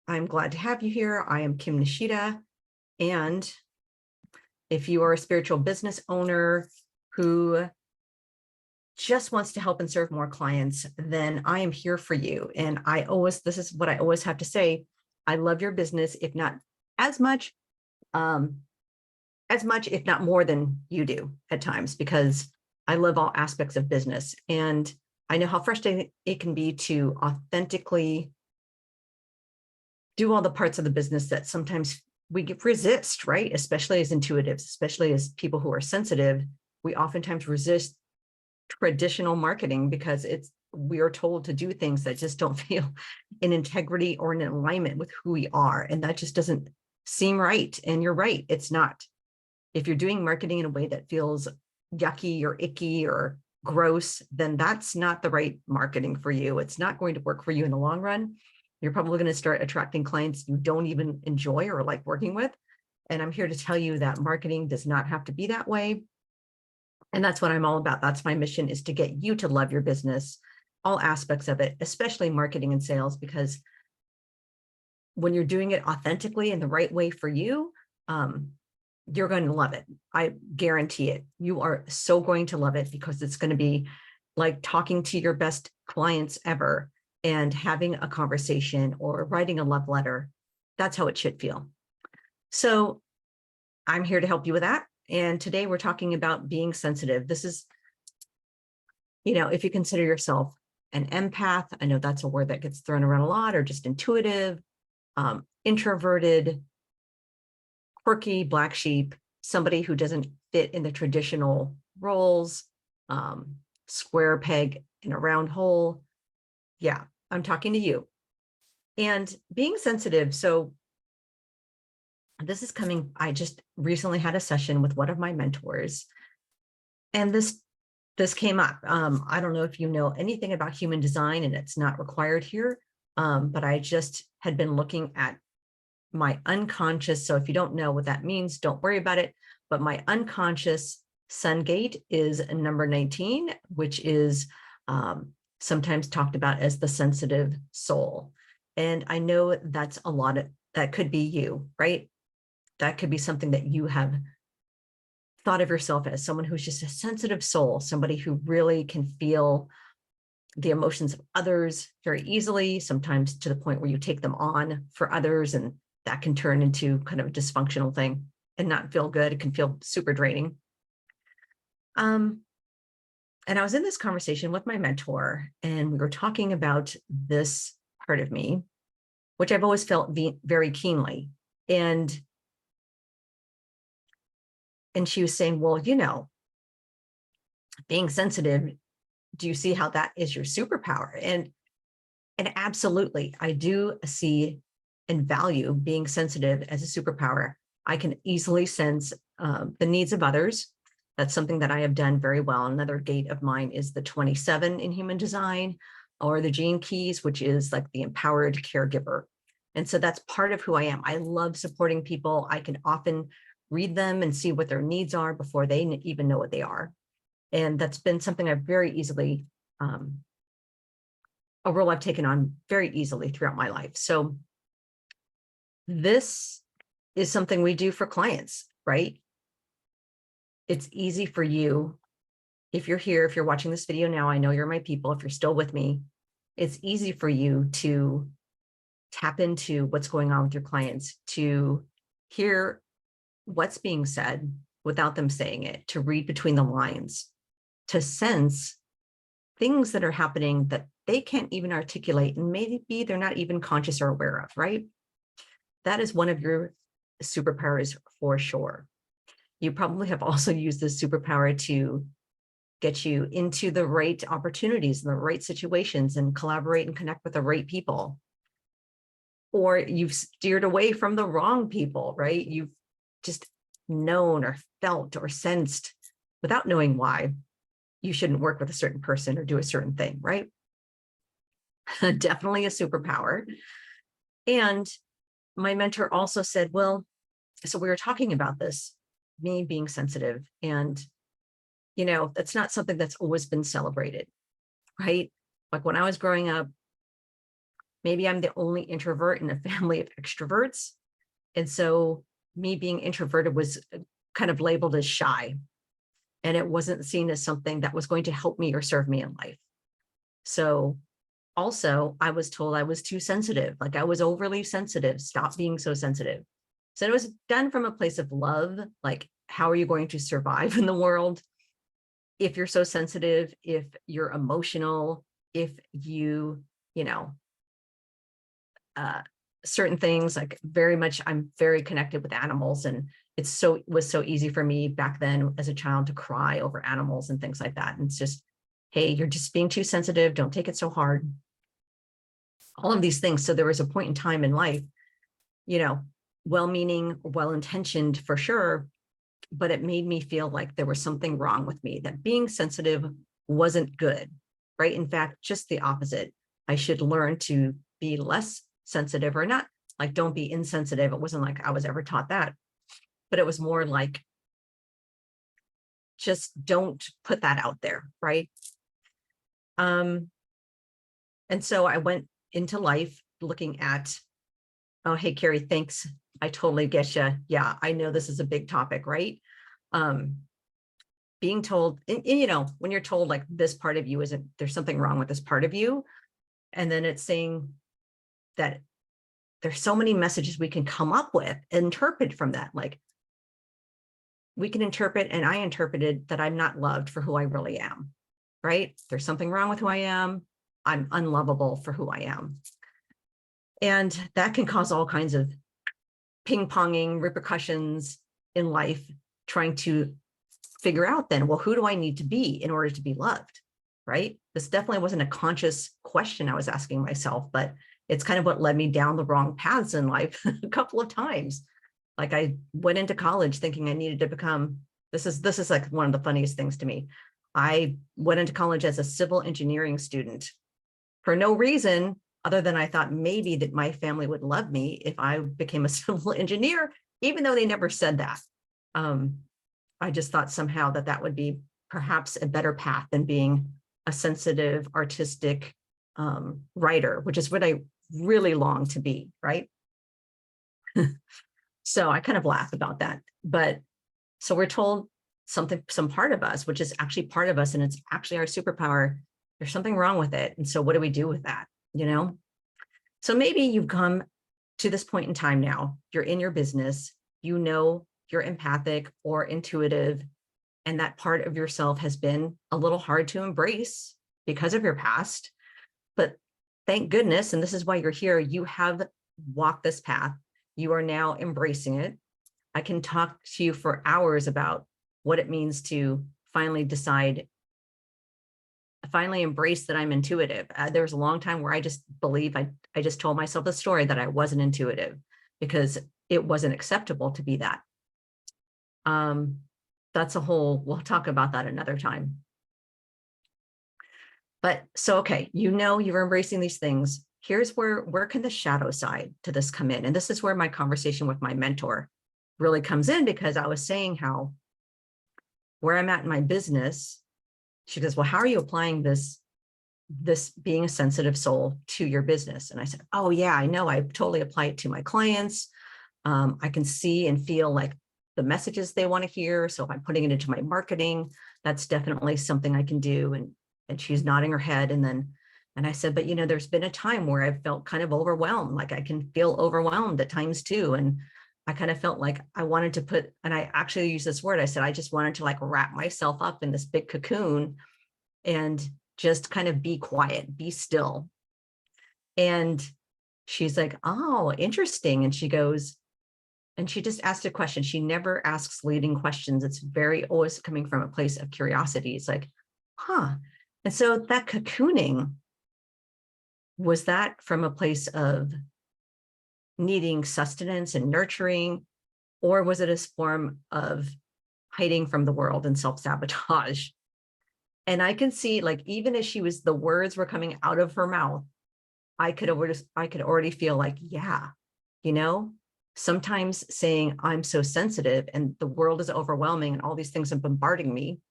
I'm glad to have you here. I am Kim Nishida. And if you are a spiritual business owner who just wants to help and serve more clients, then I am here for you. And this is what I always have to say. I love your business, if not as much, if not more than you do at times, because I love all aspects of business. And I know how frustrating it can be to authentically do all the parts of the business that sometimes we resist, right? Especially as intuitives, especially as people who are sensitive, we oftentimes resist traditional marketing because we are told to do things that just don't feel in integrity or in alignment with who we are. And that just doesn't seem right. And you're right, it's not. If you're doing marketing in a way that feels yucky or icky or gross, then that's not the right marketing for you. It's not going to work for you in the long run. You're probably going to start attracting clients you don't even enjoy or like working with. And I'm here to tell you that marketing does not have to be that way. And that's what I'm all about. That's my mission, is to get you to love your business, all aspects of it, especially marketing and sales, because when you're doing it authentically in the right way for you, you're going to love it. I guarantee it. You are so going to love it, because it's going to be like talking to your best clients ever and having a conversation or writing a love letter. That's how it should feel. So I'm here to help you with that. And today we're talking about being sensitive. This is, if you consider yourself an empath, I know that's a word that gets thrown around a lot, or just intuitive, introverted, quirky, black sheep, somebody who doesn't fit in the traditional roles, square peg in a round hole. Yeah, I'm talking to you. And being sensitive. So this is coming, I just recently had a session with one of my mentors, and this came up. I don't know if you know anything about human design, and it's not required here, but I just had been looking at my unconscious. So if you don't know what that means, don't worry about it. But my unconscious sun gate is number 19, which is sometimes talked about as the sensitive soul. And I know that's a lot of, that could be you, right? That could be something that you have thought of yourself as, someone who's just a sensitive soul, somebody who really can feel the emotions of others very easily, sometimes to the point where you take them on for others, and that can turn into kind of a dysfunctional thing and not feel good. It can feel super draining. And I was in this conversation with my mentor, and we were talking about this part of me, which I've always felt very keenly. And she was saying, well, being sensitive, do you see how that is your superpower? And absolutely, I do see and value being sensitive as a superpower. I can easily sense the needs of others. That's something that I have done very well. Another gate of mine is the 27 in human design, or the gene keys, which is like the empowered caregiver. And so that's part of who I am. I love supporting people. I can often read them and see what their needs are before they even know what they are. And that's been something I've very easily, a role I've taken on very easily throughout my life. So this is something we do for clients, right? It's easy for you. If you're here, if you're watching this video now, I know you're my people. If you're still with me, it's easy for you to tap into what's going on with your clients, to hear what's being said without them saying it, to read between the lines, to sense things that are happening that they can't even articulate, and maybe they're not even conscious or aware of, right? That is one of your superpowers for sure. You probably have also used this superpower to get you into the right opportunities and the right situations and collaborate and connect with the right people. Or you've steered away from the wrong people, right? You've just known or felt or sensed, without knowing why, you shouldn't work with a certain person or do a certain thing, right? Definitely a superpower. And my mentor also said, well, so we were talking about this, me being sensitive, and, that's not something that's always been celebrated, right? Like when I was growing up, Maybe I'm the only introvert in a family of extroverts. And so me being introverted was kind of labeled as shy. And it wasn't seen as something that was going to help me or serve me in life. So also, I was told I was too sensitive, like I was overly sensitive, stop being so sensitive. So it was done from a place of love, like, how are you going to survive in the world if you're so sensitive, if you're emotional, if you know, uh, certain things, like very much, I'm very connected with animals, and it was so easy for me back then as a child to cry over animals and things like that. And it's just, hey, you're just being too sensitive. Don't take it so hard. All of these things. So there was a point in time in life, you know, well-meaning, well-intentioned for sure, but it made me feel like there was something wrong with me, that being sensitive wasn't good, right? In fact, just the opposite. I should learn to be less sensitive, or not like don't be insensitive. It wasn't like I was ever taught that, but it was more like just don't put that out there, right? And so I went into life looking at, oh, hey, Carrie, thanks. I totally get you. Yeah, I know this is a big topic, right? Being told, and, you know, when you're told like this part of you isn't, there's something wrong with this part of you. And then it's saying that there's so many messages we can come up with, interpret from that. Like we can interpret, and I interpreted that I'm not loved for who I really am, right? There's something wrong with who I am. I'm unlovable for who I am. And that can cause all kinds of ping-ponging repercussions in life, trying to figure out then, well, who do I need to be in order to be loved, right? This definitely wasn't a conscious question I was asking myself, but it's kind of what led me down the wrong paths in life a couple of times. Like I went into college thinking I needed to become, this is like one of the funniest things to me. I went into college as a civil engineering student for no reason other than I thought maybe that my family would love me if I became a civil engineer, even though they never said that. I just thought somehow that that would be perhaps a better path than being a sensitive, artistic writer, which is what I really long to be, right? So I kind of laugh about that. But so we're told some part of us, which is actually part of us, and it's actually our superpower, there's something wrong with it. And so what do we do with that, you know? So maybe you've come to this point in time now, you're in your business, you know you're empathic or intuitive, and that part of yourself has been a little hard to embrace because of your past. But thank goodness, and this is why you're here, you have walked this path. You are now embracing it. I can talk to you for hours about what it means to finally decide, finally embrace that I'm intuitive. There was a long time where I just believe I just told myself the story that I wasn't intuitive because it wasn't acceptable to be that. That's a whole, we'll talk about that another time. But so, okay, you know, you're embracing these things. Here's where can the shadow side to this come in? And this is where my conversation with my mentor really comes in, because I was saying how where I'm at in my business, she goes, well, how are you applying this being a sensitive soul to your business? And I said, oh yeah, I know. I totally apply it to my clients. I can see and feel like the messages they want to hear. So if I'm putting it into my marketing, that's definitely something I can do. And she's nodding her head. And I said, but you know, there's been a time where I felt kind of overwhelmed. Like I can feel overwhelmed at times too. And I kind of felt like I wanted to put, and I actually use this word, I said, I just wanted to like wrap myself up in this big cocoon and just kind of be quiet, be still. And she's like, oh, interesting. And she goes, and she just asked a question. She never asks leading questions. It's very always coming from a place of curiosity. It's like, huh. And so that cocooning, was that from a place of needing sustenance and nurturing, or was it a form of hiding from the world and self-sabotage? And I can see, like, even as the words were coming out of her mouth, I could already feel like, yeah, you know, sometimes saying I'm so sensitive and the world is overwhelming and all these things are bombarding me,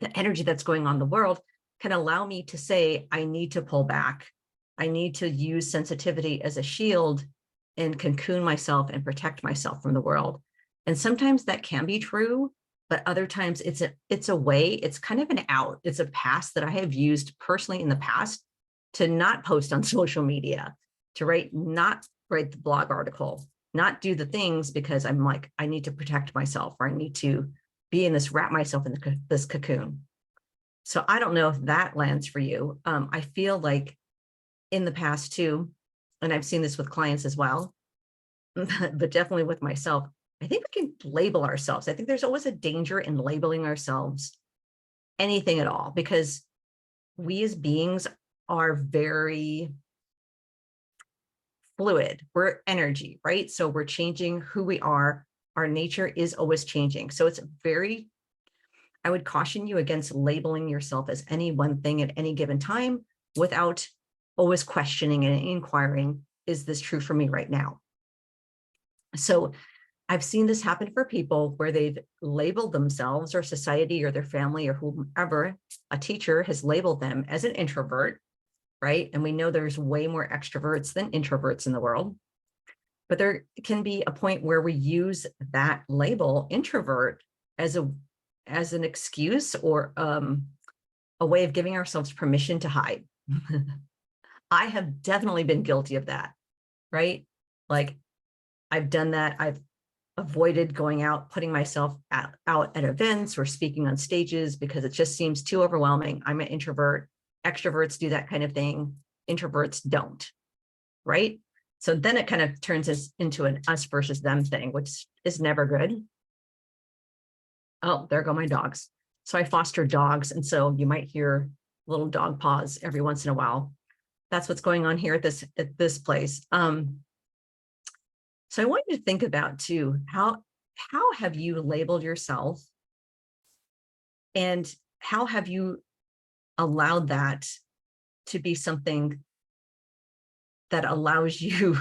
the energy that's going on in the world can allow me to say, I need to pull back I need to use sensitivity as a shield and cocoon myself and protect myself from the world. And sometimes that can be true, but other times it's a way, it's kind of an out. It's a pass that I have used personally in the past to not post on social media, to not write the blog article, not do the things because I'm like, I need to protect myself, or I need to be in this, wrap myself in this cocoon. So I don't know if that lands for you. I feel like in the past too, and I've seen this with clients as well, but definitely with myself, I think we can label ourselves. I think there's always a danger in labeling ourselves anything at all, because we as beings are very fluid. We're energy, right? So we're changing who we are. Our nature is always changing. So it's very, I would caution you against labeling yourself as any one thing at any given time without always questioning and inquiring, is this true for me right now? So I've seen this happen for people where they've labeled themselves, or society or their family or whomever, a teacher has labeled them as an introvert, right? And we know there's way more extroverts than introverts in the world. But there can be a point where we use that label introvert as an excuse, or a way of giving ourselves permission to hide. I have definitely been guilty of that, right? Like, I've done that. I've avoided going out, putting myself out at events or speaking on stages because it just seems too overwhelming. I'm an introvert. Extroverts do that kind of thing. Introverts don't, right? So then it kind of turns us into an us versus them thing, which is never good. Oh, there go my dogs. So I foster dogs. And so you might hear little dog paws every once in a while. That's what's going on here at this place. So I want you to think about too, how have you labeled yourself, and how have you allowed that to be something that allows you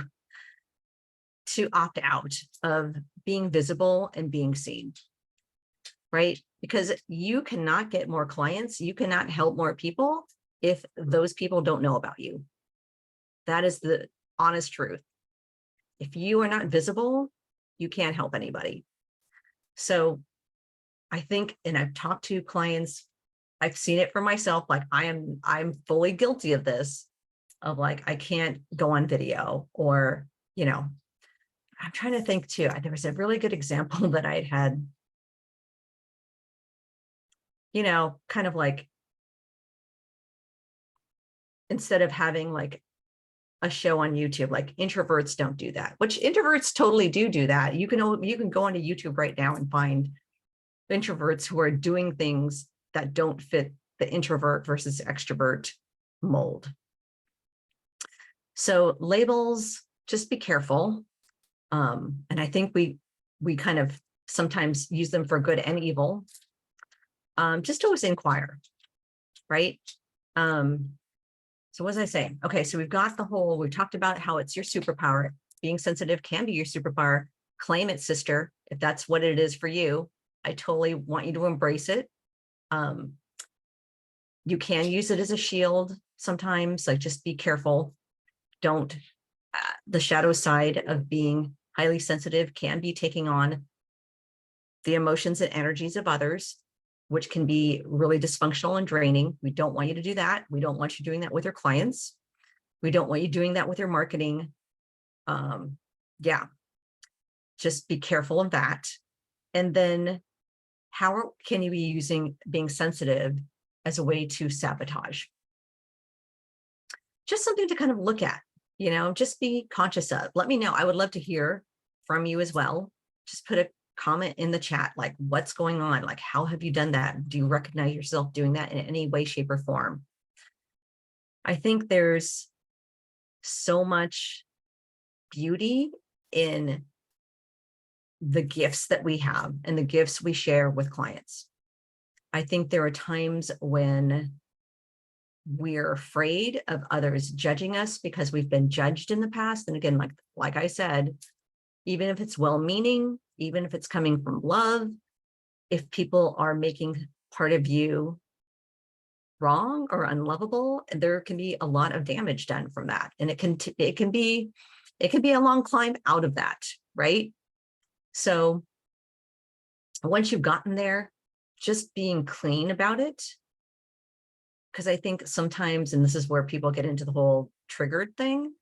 to opt out of being visible and being seen, right? Because you cannot get more clients, you cannot help more people if those people don't know about you. That is the honest truth. If you are not visible, you can't help anybody. So I think, and I've talked to clients, I've seen it for myself, like I'm fully guilty of this, of like, I can't go on video, or, I'm trying to think too. There was a really good example that I had, kind of like, instead of having like a show on YouTube, like introverts don't do that, which introverts totally do that. You can go onto YouTube right now and find introverts who are doing things that don't fit the introvert versus extrovert mold. So labels, just be careful. And I think we kind of sometimes use them for good and evil. Just always inquire, right? So what was I saying? Okay, so we talked about how it's your superpower. Being sensitive can be your superpower. Claim it, sister, if that's what it is for you. I totally want you to embrace it. You can use it as a shield sometimes, like just be careful. Don't, the shadow side of being highly sensitive can be taking on the emotions and energies of others, which can be really dysfunctional and draining. We don't want you to do that. We don't want you doing that with your clients. We don't want you doing that with your marketing. Yeah, just be careful of that. And then how can you be using being sensitive as a way to sabotage? Just something to kind of look at, just be conscious of. Let me know. I would love to hear from you as well. Just put a comment in the chat, like what's going on? Like, how have you done that? Do you recognize yourself doing that in any way, shape, or form? I think there's so much beauty in the gifts that we have and the gifts we share with clients. I think there are times when we're afraid of others judging us because we've been judged in the past. And again, like I said, even if it's well-meaning, even if it's coming from love, if people are making part of you wrong or unlovable, there can be a lot of damage done from that. And it can be a long climb out of that, right? So once you've gotten there, just being clean about it. Because I think sometimes, and this is where people get into the whole triggered thing,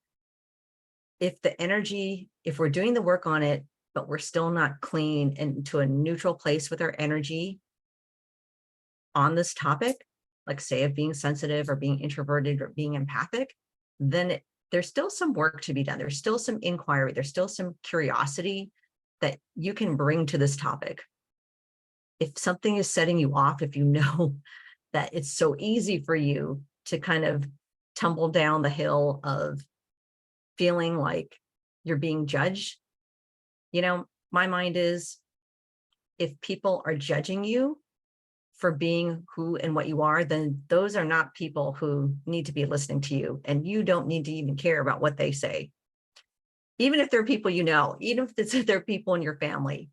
if we're doing the work on it, but we're still not clean and to a neutral place with our energy on this topic, like say of being sensitive or being introverted or being empathic, then there's still some work to be done. There's still some inquiry. There's still some curiosity that you can bring to this topic. If something is setting you off, if you know that it's so easy for you to kind of tumble down the hill of feeling like you're being judged, my mind is, if people are judging you for being who and what you are, then those are not people who need to be listening to you. And you don't need to even care about what they say. Even if they're people even if they're people in your family,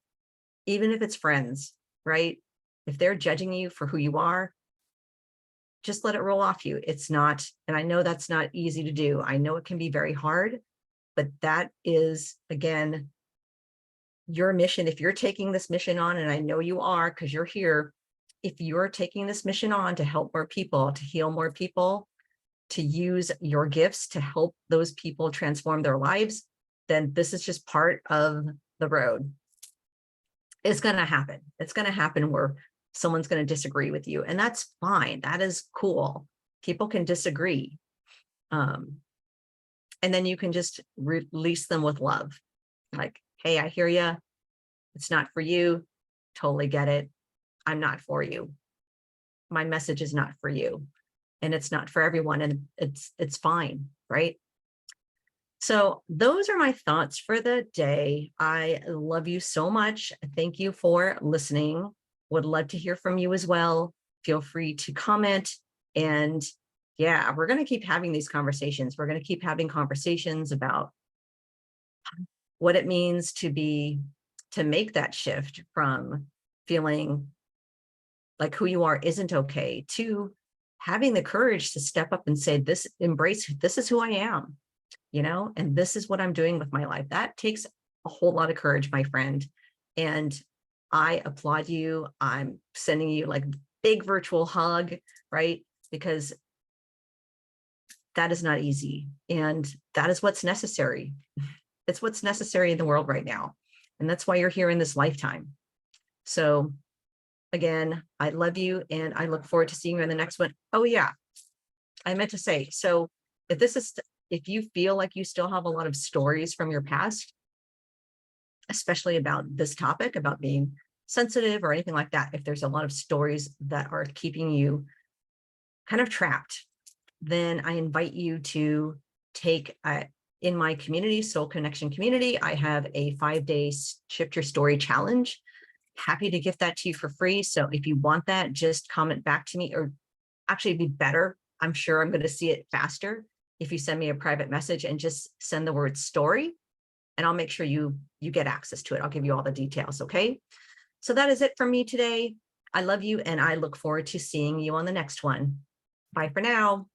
even if it's friends, right? If they're judging you for who you are, just let it roll off you. It's not, and I know that's not easy to do. I know it can be very hard, but that is, again, your mission. If you're taking this mission on, and I know you are because you're here, if you're taking this mission on to help more people, to heal more people, to use your gifts to help those people transform their lives, then this is just part of the road. It's going to happen. It's going to happen where someone's going to disagree with you, and that's fine. That is cool. People can disagree. And then you can just release them with love. Like, hey, I hear you. It's not for you. Totally get it. I'm not for you. My message is not for you. And it's not for everyone. And it's fine, right? So those are my thoughts for the day. I love you so much. Thank you for listening. Would love to hear from you as well. Feel free to comment. And yeah, we're going to keep having these conversations. We're going to keep having conversations about what it means to make that shift from feeling like who you are isn't okay to having the courage to step up and say, this is who I am, and this is what I'm doing with my life. That takes a whole lot of courage, my friend. And I applaud you. I'm sending you like a big virtual hug, right? Because that is not easy. And that is what's necessary. It's what's necessary in the world right now. And that's why you're here in this lifetime. So again, I love you and I look forward to seeing you in the next one. Oh yeah, I meant to say, so if you feel like you still have a lot of stories from your past, especially about this topic, about being sensitive or anything like that, if there's a lot of stories that are keeping you kind of trapped, then I invite you to take in my community, Soul Connection community, I have a 5-day Shift Your Story challenge. Happy to gift that to you for free. So if you want that, just comment back to me, or actually it'd be better. I'm sure I'm going to see it faster if you send me a private message and just send the word story, and I'll make sure you get access to it. I'll give you all the details. Okay. So that is it from me today. I love you and I look forward to seeing you on the next one. Bye for now.